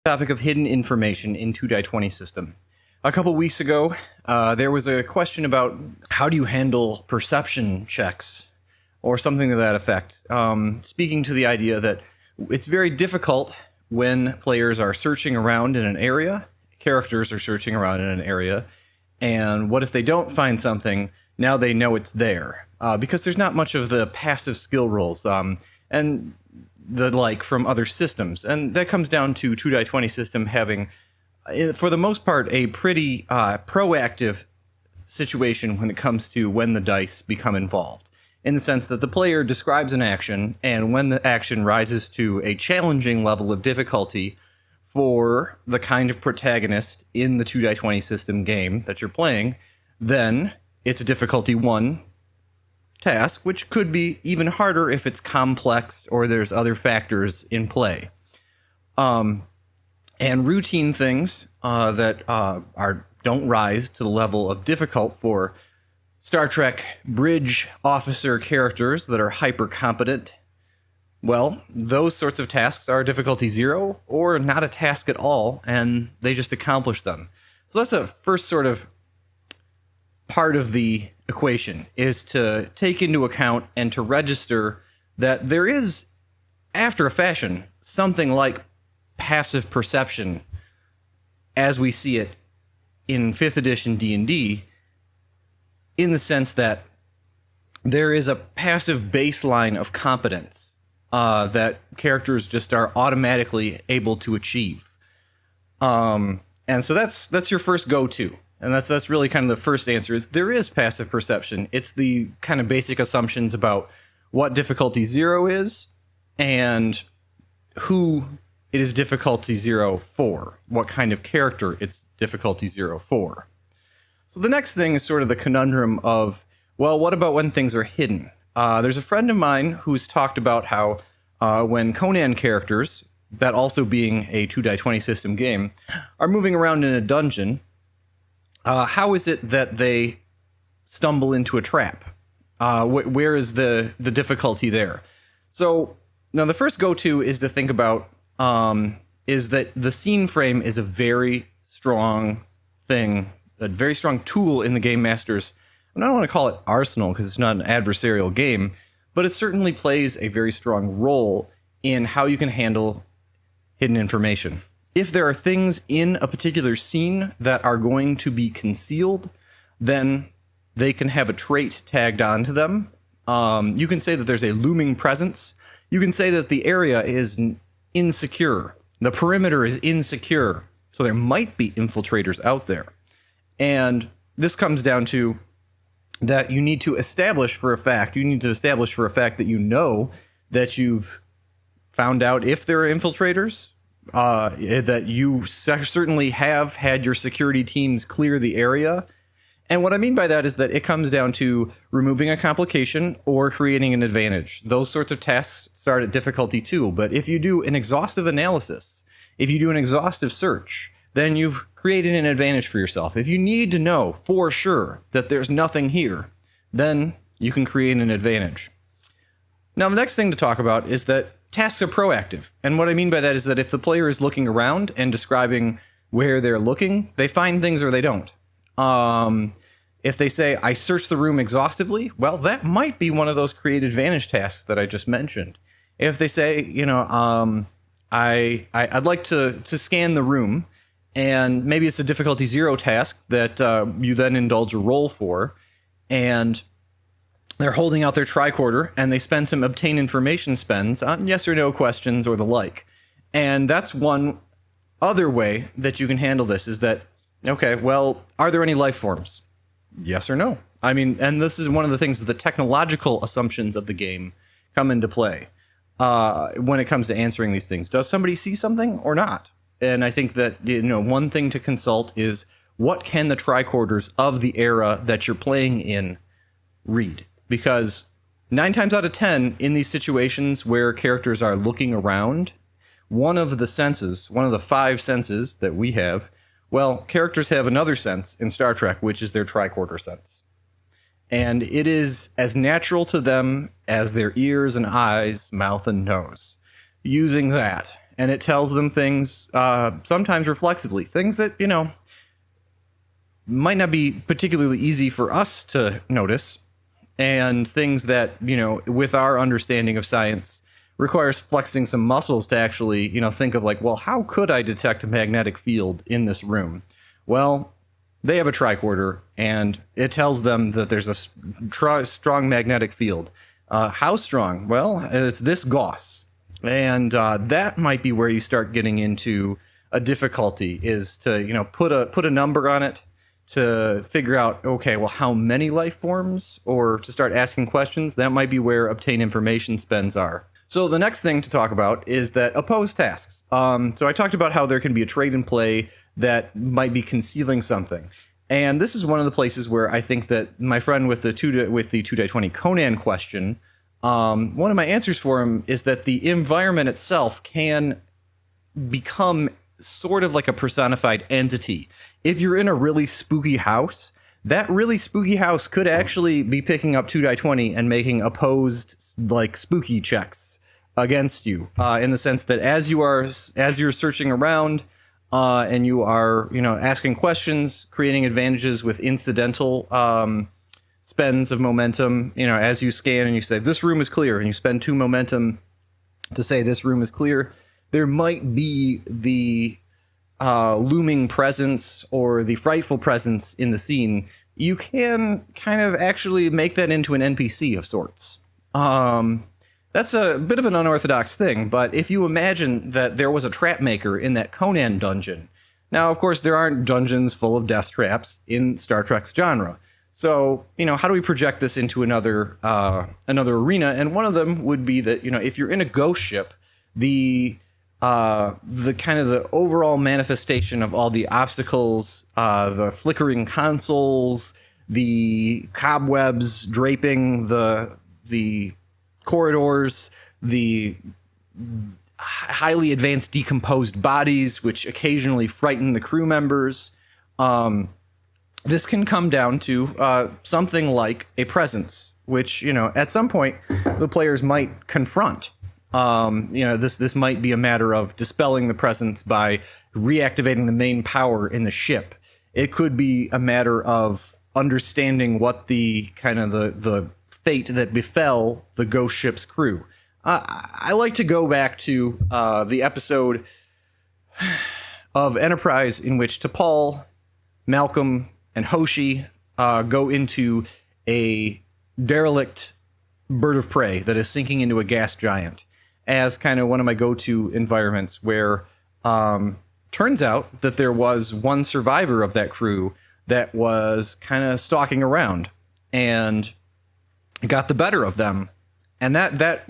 Topic of hidden information in 2-die-20 system. A couple weeks ago, there was a question about how do you handle perception checks or something to that effect, speaking to the idea that it's very difficult when players are searching around in an area, characters are searching around in an area, and what if they don't find something? Now they know it's there, because there's not much of the passive skill rolls and the like from other systems, and that comes down to 2-die-20 system having, for the most part, a pretty proactive situation when it comes to when the dice become involved, in the sense that the player describes an action, and when the action rises to a challenging level of difficulty for the kind of protagonist in the 2-die-20 system game that you're playing, then it's a difficulty 1 task, which could be even harder if it's complex or there's other factors in play. And routine things that don't rise to the level of difficult for Star Trek bridge officer characters that are hyper competent. Well, those sorts of tasks are difficulty 0 or not a task at all, and they just accomplish them. So that's a first sort of part of the equation, is to take into account and to register that there is, after a fashion, something like passive perception as we see it in 5th edition D&D, in the sense that there is a passive baseline of competence that characters just are automatically able to achieve. And so that's your first go-to. And that's really kind of the first answer, is there is passive perception. It's the kind of basic assumptions about what difficulty 0 is and who it is difficulty 0 for, what kind of character it's difficulty 0 for. So the next thing is sort of the conundrum of, well, what about when things are hidden? There's a friend of mine who's talked about how when Conan characters, that also being a 2-die-20 system game, are moving around in a dungeon, how is it that they stumble into a trap? Where is the difficulty there? So now the first go-to is to think about is that the scene frame is a very strong thing, a very strong tool in the game master's, I don't want to call it arsenal because it's not an adversarial game, but it certainly plays a very strong role in how you can handle hidden information. If there are things in a particular scene that are going to be concealed, then they can have a trait tagged onto them. You can say that there's a looming presence. You can say that the area is insecure. The perimeter is insecure. So there might be infiltrators out there. And this comes down to that you need to establish for a fact that you know that you've found out if there are infiltrators, that you certainly have had your security teams clear the area. And what I mean by that is that it comes down to removing a complication or creating an advantage. Those sorts of tasks start at difficulty 2, but if you do an exhaustive analysis, if you do an exhaustive search, then you've created an advantage for yourself. If you need to know for sure that there's nothing here, then you can create an advantage. Now, the next thing to talk about is that tasks are proactive. And what I mean by that is that if the player is looking around and describing where they're looking, they find things or they don't. If they say, I searched the room exhaustively, well, that might be one of those create advantage tasks that I just mentioned. If they say, I'd like to scan the room, and maybe it's a difficulty 0 task that you then indulge a roll for, and they're holding out their tricorder, and they spend some obtain information spends on yes or no questions or the like. And that's one other way that you can handle this, is that, okay, well, are there any life forms? Yes or no? I mean, and this is one of the things that the technological assumptions of the game come into play when it comes to answering these things. Does somebody see something or not? And I think that, one thing to consult is, what can the tricorders of the era that you're playing in read? Because 9 times out of 10, in these situations where characters are looking around, one of the 5 senses that we have, well, characters have another sense in Star Trek, which is their tricorder sense. And it is as natural to them as their ears and eyes, mouth and nose. Using that and it tells them things, sometimes reflexively, things that, might not be particularly easy for us to notice, and things that, with our understanding of science, requires flexing some muscles to actually, think of like, well, how could I detect a magnetic field in this room? Well, they have a tricorder, and it tells them that there's a strong magnetic field. How strong? Well, it's this Gauss. And that might be where you start getting into a difficulty, is to, put a number on it to figure out, okay, well, how many life forms, or to start asking questions. That might be where obtain information spends are. So the next thing to talk about is that opposed tasks. So I talked about how there can be a trade in play that might be concealing something. And this is one of the places where I think that my friend with the 2-20 Conan question, one of my answers for him is that the environment itself can become sort of like a personified entity. If you're in a really spooky house, that really spooky house could actually be picking up 2-20 and making opposed, like, spooky checks against you, in the sense that as you're searching around, and you are, asking questions, creating advantages with incidental spends of momentum, as you scan and you say, this room is clear, and you spend 2 momentum to say this room is clear, there might be the looming presence or the frightful presence in the scene. You can kind of actually make that into an NPC of sorts. That's a bit of an unorthodox thing, but if you imagine that there was a trap maker in that Conan dungeon. Now, of course, there aren't dungeons full of death traps in Star Trek's genre. So, how do we project this into another arena? And one of them would be that, if you're in a ghost ship, the kind of the overall manifestation of all the obstacles, the flickering consoles, the cobwebs draping the corridors, the highly advanced decomposed bodies, which occasionally frighten the crew members. This can come down to something like a presence, which, at some point the players might confront. This might be a matter of dispelling the presence by reactivating the main power in the ship. It could be a matter of understanding what the kind of the fate that befell the ghost ship's crew. I like to go back to the episode of Enterprise in which T'Pol, Malcolm, and Hoshi go into a derelict bird of prey that is sinking into a gas giant as kind of one of my go-to environments, where turns out that there was one survivor of that crew that was kind of stalking around and got the better of them. And that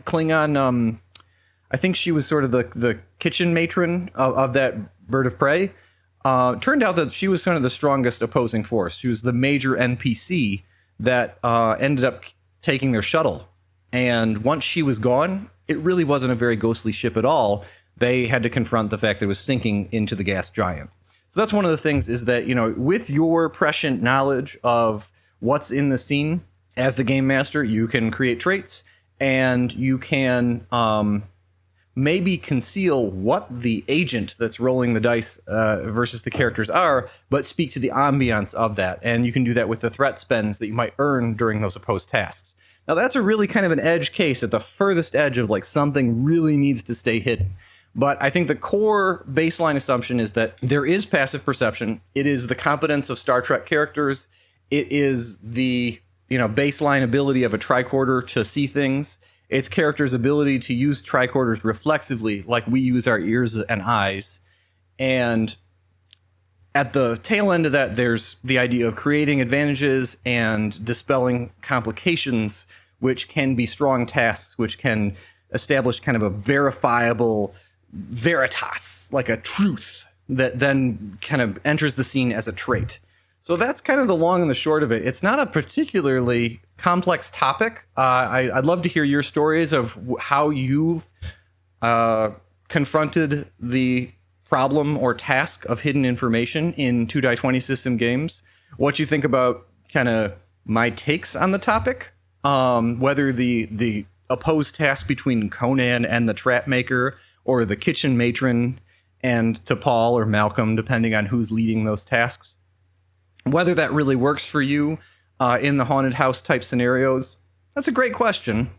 Klingon, I think she was sort of the kitchen matron of that bird of prey. Turned out that she was kind of the strongest opposing force. She was the major NPC that ended up taking their shuttle. And once she was gone, it really wasn't a very ghostly ship at all. They had to confront the fact that it was sinking into the gas giant. So that's one of the things, is that, with your prescient knowledge of what's in the scene as the game master, you can create traits, and you can maybe conceal what the agent that's rolling the dice versus the characters are, but speak to the ambiance of that. And you can do that with the threat spends that you might earn during those opposed tasks. Now, that's a really kind of an edge case at the furthest edge of, like, something really needs to stay hidden. But I think the core baseline assumption is that there is passive perception. It is the competence of Star Trek characters. It is the, baseline ability of a tricorder to see things. It's characters' ability to use tricorders reflexively, like we use our ears and eyes. And at the tail end of that, there's the idea of creating advantages and dispelling complications, which can be strong tasks, which can establish kind of a verifiable veritas, like a truth, that then kind of enters the scene as a trait. So that's kind of the long and the short of it. It's not a particularly complex topic. I'd love to hear your stories of how you've confronted the problem or task of hidden information in 2-20 system games. What you think about kind of my takes on the topic, whether the oppose tasks between Conan and the trap maker, or the kitchen matron and to Paul or Malcolm, depending on who's leading those tasks. Whether that really works for you in the haunted house type scenarios, that's a great question.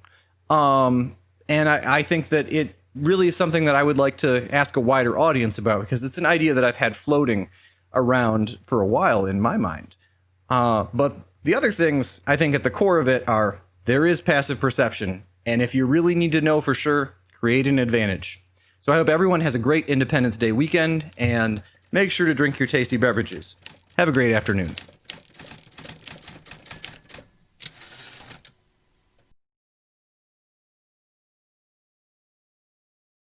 And I think that it really is something that I would like to ask a wider audience about, because it's an idea that I've had floating around for a while in my mind. But the other things I think at the core of it are, there is passive perception. And if you really need to know for sure, create an advantage. So I hope everyone has a great Independence Day weekend, and make sure to drink your tasty beverages. Have a great afternoon.